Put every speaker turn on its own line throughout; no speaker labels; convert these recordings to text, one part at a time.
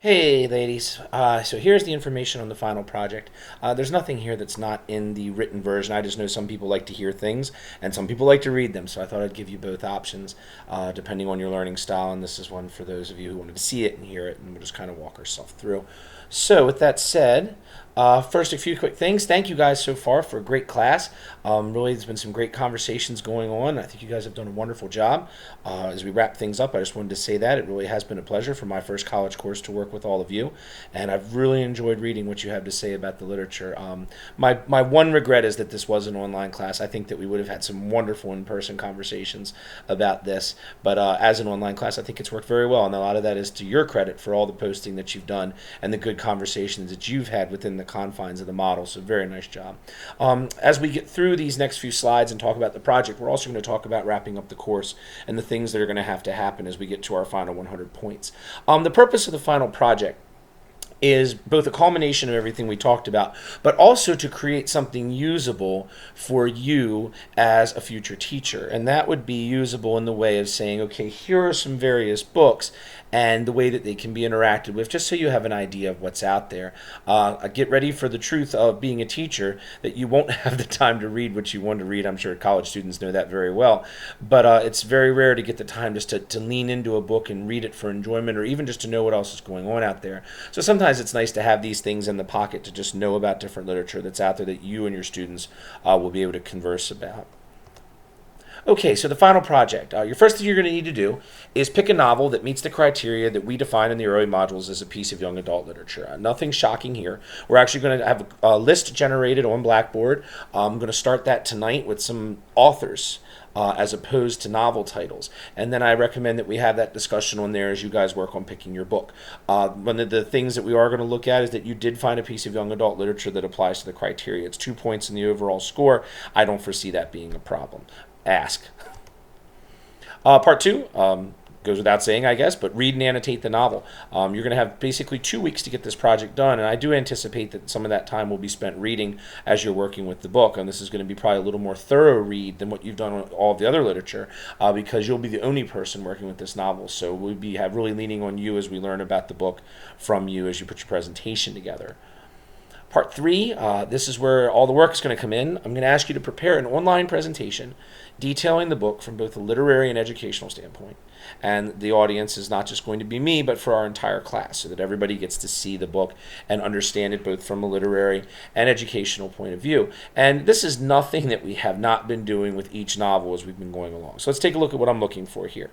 Hey ladies, so here's the information on the final project. There's nothing here that's not in the written version. I just know some people like to hear things and some people like to read them, so I thought I'd give you both options depending on your learning style, and this is one for those of you who wanted to see it and hear it, and we'll just kind of walk ourselves through. So with that said, first, a few quick things. Thank you guys so far for a great class. Really, there's been some great conversations going on. I think you guys have done a wonderful job. As we wrap things up, I just wanted to say that it really has been a pleasure for my first college course to work with all of you, and I've really enjoyed reading what you have to say about the literature. My one regret is that this was an online class. I think that we would have had some wonderful in-person conversations about this, but as an online class, I think it's worked very well, and a lot of that is to your credit for all the posting that you've done and the good conversations that you've had within the confines of the model, so very nice job. As we get through these next few slides and talk about the project, we're also going to talk about wrapping up the course and the things that are going to happen as we get to our final 100 points. The purpose of the final project is both a culmination of everything we talked about, but also to create something usable for you as a future teacher. And that would be usable in the way of saying, okay, here are some various books and the way that they can be interacted with, just so you have an idea of what's out there. Get ready for the truth of being a teacher, that you won't have the time to read what you want to read. I'm sure college students know that very well. But it's very rare to get the time just to lean into a book and read it for enjoyment, or even just to know what else is going on out there. So sometimes it's nice to have these things in the pocket to just know about different literature that's out there that you and your students will be able to converse about. Okay, so the final project. Your first thing you're going to need to do is pick a novel that meets the criteria that we define in the early modules as a piece of young adult literature. Nothing shocking here. We're actually going to have a list generated on Blackboard. I'm going to start that tonight with some authors as opposed to novel titles. And then I recommend that we have that discussion on there as you guys work on picking your book. One of the things that we are going to look at is that you did find a piece of young adult literature that applies to the criteria. It's 2 points in the overall score. I don't foresee that being a problem. Ask. Part 2 goes without saying, I guess, but read and annotate the novel. You're going to have basically 2 weeks to get this project done, and I do anticipate that some of that time will be spent reading as you're working with the book, and this is going to be probably a little more thorough read than what you've done with all of the other literature, because you'll be the only person working with this novel, so we'll be really leaning on you as we learn about the book from you as you put your presentation together. Part 3, this is where all the work is going to come in. I'm going to ask you to prepare an online presentation detailing the book from both a literary and educational standpoint. And the audience is not just going to be me, but for our entire class, so that everybody gets to see the book and understand it both from a literary and educational point of view. And this is nothing that we have not been doing with each novel as we've been going along. So let's take a look at what I'm looking for here.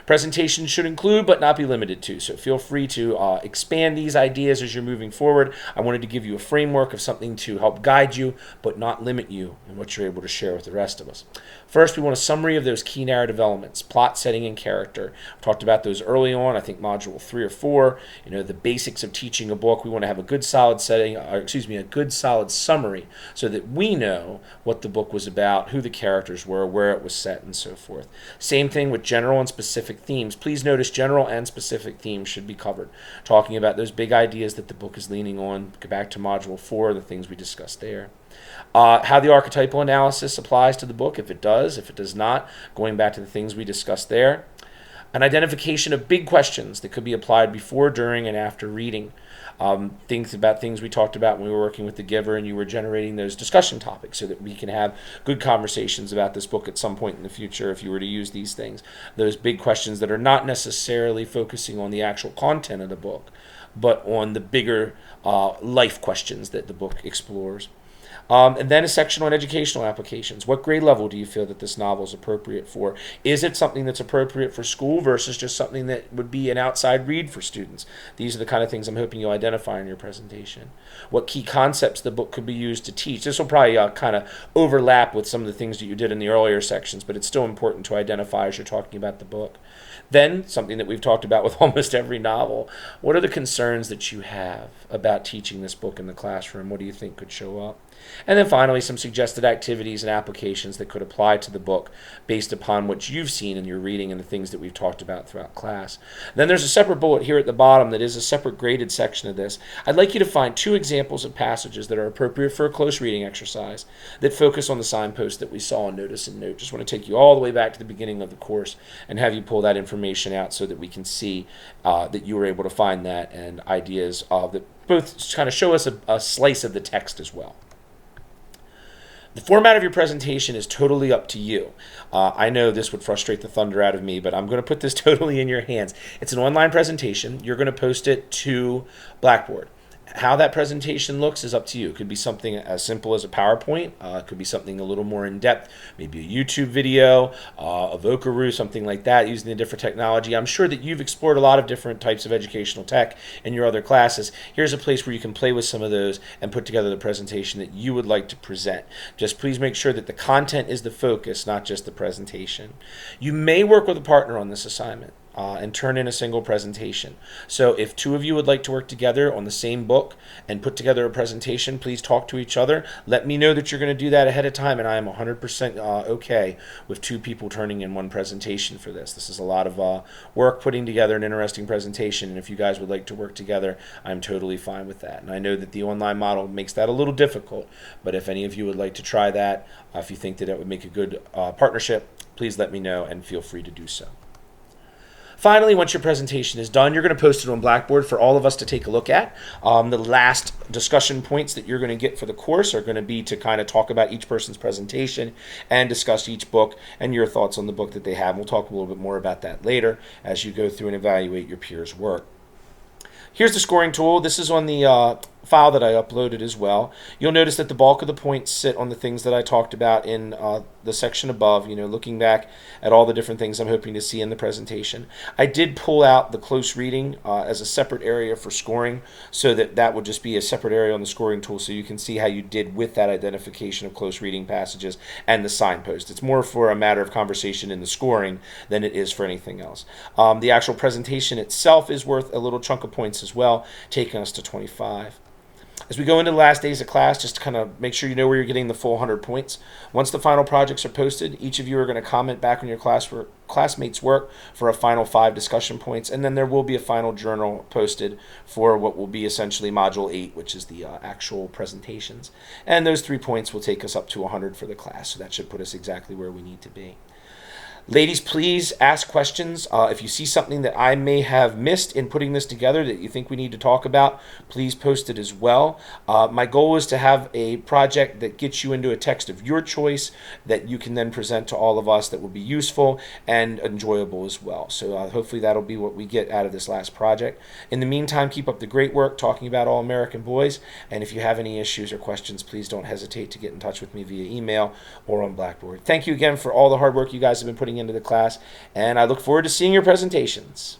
Presentation should include but not be limited to, so feel free to expand these ideas as you're moving forward. I wanted to give you a framework of something to help guide you but not limit you in what you're able to share with the rest of us. First, we want a summary of those key narrative elements: plot, setting, and character. We talked about those early on, I think module 3 or 4. The basics of teaching a book. We want to have a good solid a good solid summary so that we know what the book was about, who the characters were, where it was set, and so forth. Same thing with general and specific themes. Please notice general and specific themes should be covered. Talking about those big ideas that the book is leaning on. Go back to module 4, the things we discussed there. How the archetypal analysis applies to the book, if it does, if it does not, going back to the things we discussed there. An identification of big questions that could be applied before, during, and after reading. Things we talked about when we were working with the giver and you were generating those discussion topics so that we can have good conversations about this book at some point in the future if you were to use these things. Those big questions that are not necessarily focusing on the actual content of the book, but on the bigger life questions that the book explores. And then a section on educational applications. What grade level do you feel that this novel is appropriate for? Is it something that's appropriate for school versus just something that would be an outside read for students? These are the kind of things I'm hoping you'll identify in your presentation. What key concepts the book could be used to teach? This will probably kind of overlap with some of the things that you did in the earlier sections, but it's still important to identify as you're talking about the book. Then, something that we've talked about with almost every novel, what are the concerns that you have about teaching this book in the classroom? What do you think could show up? And then finally, some suggested activities and applications that could apply to the book based upon what you've seen in your reading and the things that we've talked about throughout class. Then there's a separate bullet here at the bottom that is a separate graded section of this. I'd like you to find 2 examples of passages that are appropriate for a close reading exercise that focus on the signpost that we saw in Notice and Note. Just want to take you all the way back to the beginning of the course and have you pull that information out so that we can see that you were able to find that and ideas that both kind of show us a slice of the text as well. The format of your presentation is totally up to you. I know this would frustrate the thunder out of me, but I'm going to put this totally in your hands. It's an online presentation. You're going to post it to Blackboard. How that presentation looks is up to you. It could be something as simple as a PowerPoint. It could be something a little more in-depth, maybe a YouTube video, a Vocaroo, something like that, using a different technology. I'm sure that you've explored a lot of different types of educational tech in your other classes. Here's a place where you can play with some of those and put together the presentation that you would like to present. Just please make sure that the content is the focus, not just the presentation. You may work with a partner on this assignment. And turn in a single presentation. So if 2 of you would like to work together on the same book and put together a presentation, please talk to each other. Let me know that you're going to do that ahead of time, and I am 100% okay with 2 people turning in one presentation for this. This is a lot of work putting together an interesting presentation, and if you guys would like to work together, I'm totally fine with that. And I know that the online model makes that a little difficult, but if any of you would like to try that, if you think that it would make a good partnership, please let me know and feel free to do so. Finally, once your presentation is done, you're going to post it on Blackboard for all of us to take a look at. The last discussion points that you're going to get for the course are going to be to kind of talk about each person's presentation and discuss each book and your thoughts on the book that they have. We'll talk a little bit more about that later as you go through and evaluate your peers' work. Here's the scoring tool. This is on the file that I uploaded as well. You'll notice that the bulk of the points sit on the things that I talked about in the section above, looking back at all the different things I'm hoping to see in the presentation. I did pull out the close reading as a separate area for scoring, so that would just be a separate area on the scoring tool, so you can see how you did with that identification of close reading passages and the signpost. It's more for a matter of conversation in the scoring than it is for anything else. The actual presentation itself is worth a little chunk of points as well, taking us to 25. As we go into the last days of class, just to kind of make sure you know where you're getting the full 100 points. Once the final projects are posted, each of you are going to comment back on your classmates' work for a final 5 discussion points, and then there will be a final journal posted for what will be essentially Module 8, which is the actual presentations. And those 3 points will take us up to 100 for the class, so that should put us exactly where we need to be. Ladies, please ask questions. If you see something that I may have missed in putting this together that you think we need to talk about, please post it as well. My goal is to have a project that gets you into a text of your choice that you can then present to all of us that will be useful and enjoyable as well. So hopefully that'll be what we get out of this last project. In the meantime, keep up the great work talking about All American Boys. And if you have any issues or questions, please don't hesitate to get in touch with me via email or on Blackboard. Thank you again for all the hard work you guys have been putting into the class, and I look forward to seeing your presentations.